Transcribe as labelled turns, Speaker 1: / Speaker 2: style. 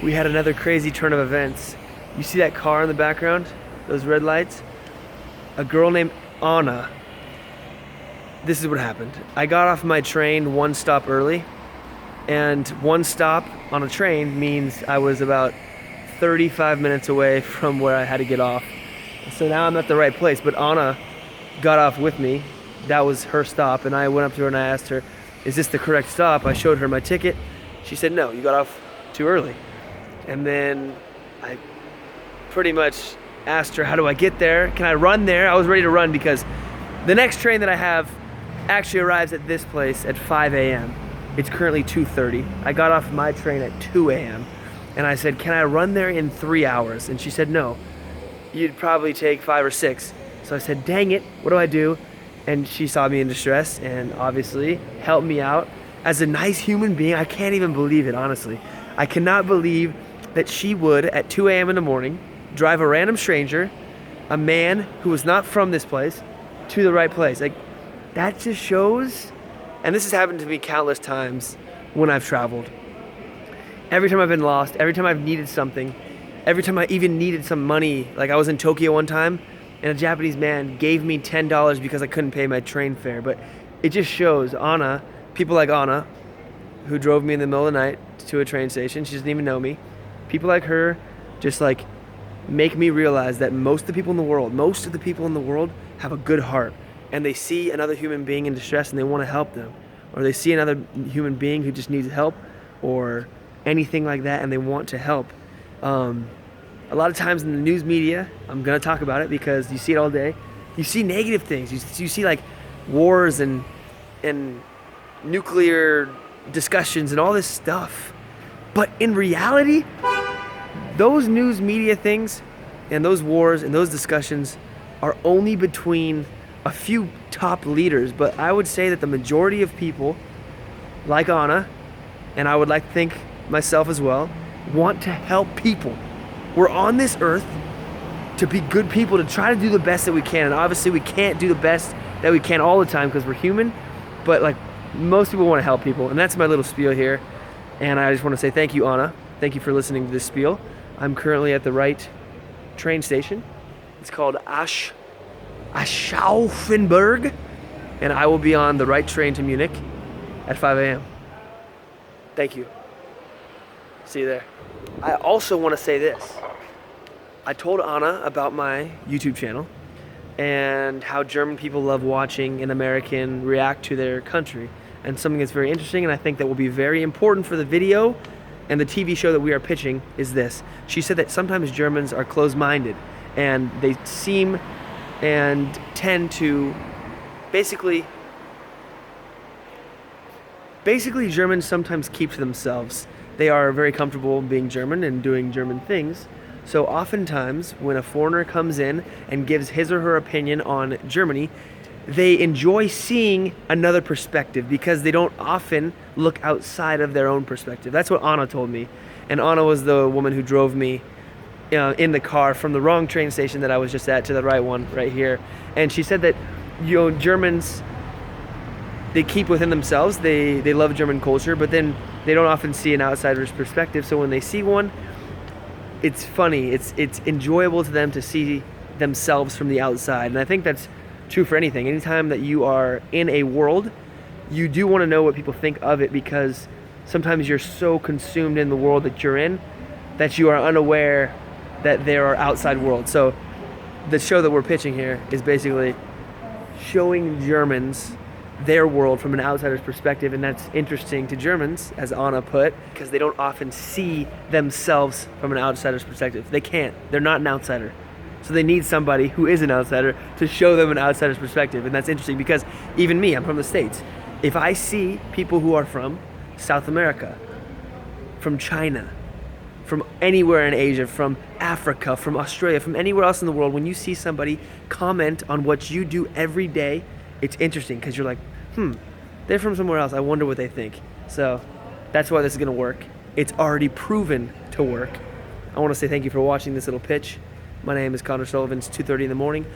Speaker 1: we had another crazy turn of events. You see that car in the background? Those red lights? A girl named Anna. This is what happened. I got off my train one stop early, and one stop on a train means I was about 35 minutes away from where I had to get off. So now I'm at the right place, but Anna got off with me. That was her stop, and I went up to her and I asked her, is this the correct stop? I showed her my ticket. She said, no, you got off too early. And then I pretty much asked her, how do I get there? Can I run there? I was ready to run because the next train that I have actually arrives at this place at 5 a.m. It's currently 2:30. I got off my train at 2 a.m. and I said, can I run there in 3 hours? And she said, no, you'd probably take 5 or 6. So I said, dang it, what do I do? And she saw me in distress and obviously helped me out. As a nice human being, I can't even believe it, honestly. I cannot believe that she would, at 2 a.m. in the morning, drive a random stranger, a man who was not from this place, to the right place. Like, that just shows, and this has happened to me countless times when I've traveled. Every time I've been lost, every time I've needed something, every time I even needed some money, like I was in Tokyo one time, and a Japanese man gave me $10 because I couldn't pay my train fare. But it just shows Anna, people like Anna, who drove me in the middle of the night to a train station. She doesn't even know me. People like her just like make me realize that most of the people in the world have a good heart, and they see another human being in distress and they want to help them, or they see another human being who just needs help or anything like that and they want to help. A lot of times in the news media, I'm gonna talk about it because you see it all day. You see negative things. You see like wars and nuclear discussions and all this stuff. But in reality, those news media things and those wars and those discussions are only between a few top leaders. But I would say that the majority of people, like Anna, and I would like to think myself as well, want to help people. We're on this earth to be good people, to try to do the best that we can. And obviously we can't do the best that we can all the time because we're human, but like most people want to help people. And that's my little spiel here. And I just want to say thank you, Anna. Thank you for listening to this spiel. I'm currently at the right train station. It's called Aschaffenburg, and I will be on the right train to Munich at 5 a.m. Thank you. See you there. I also want to say this. I told Anna about my YouTube channel and how German people love watching an American react to their country, and something that's very interesting and I think that will be very important for the video and the TV show that we are pitching is this. She said that sometimes Germans are closed-minded and they seem and tend to basically Germans sometimes keep to themselves. They are very comfortable being German and doing German things. So oftentimes when a foreigner comes in and gives his or her opinion on Germany, they enjoy seeing another perspective because they don't often look outside of their own perspective. That's what Anna told me. And Anna was the woman who drove me in the car from the wrong train station that I was just at to the right one right here. And she said that, you know, Germans, they keep within themselves. They love German culture, but then they don't often see an outsider's perspective. So when they see one, it's funny. It's enjoyable to them to see themselves from the outside. And I think that's true for anything. Anytime that you are in a world, you do want to know what people think of it because sometimes you're so consumed in the world that you're in that you are unaware that there are outside worlds. So the show that we're pitching here is basically showing Germans their world from an outsider's perspective, and that's interesting to Germans, as Anna put, because they don't often see themselves from an outsider's perspective. They can't. They're not an outsider. So they need somebody who is an outsider to show them an outsider's perspective, and that's interesting because even me, I'm from the States. If I see people who are from South America, from China, from anywhere in Asia, from Africa, from Australia, from anywhere else in the world, when you see somebody comment on what you do every day, it's interesting because you're like, they're from somewhere else. I wonder what they think. So that's why this is going to work. It's already proven to work. I want to say thank you for watching this little pitch. My name is Connor Sullivan. It's 2:30 in the morning.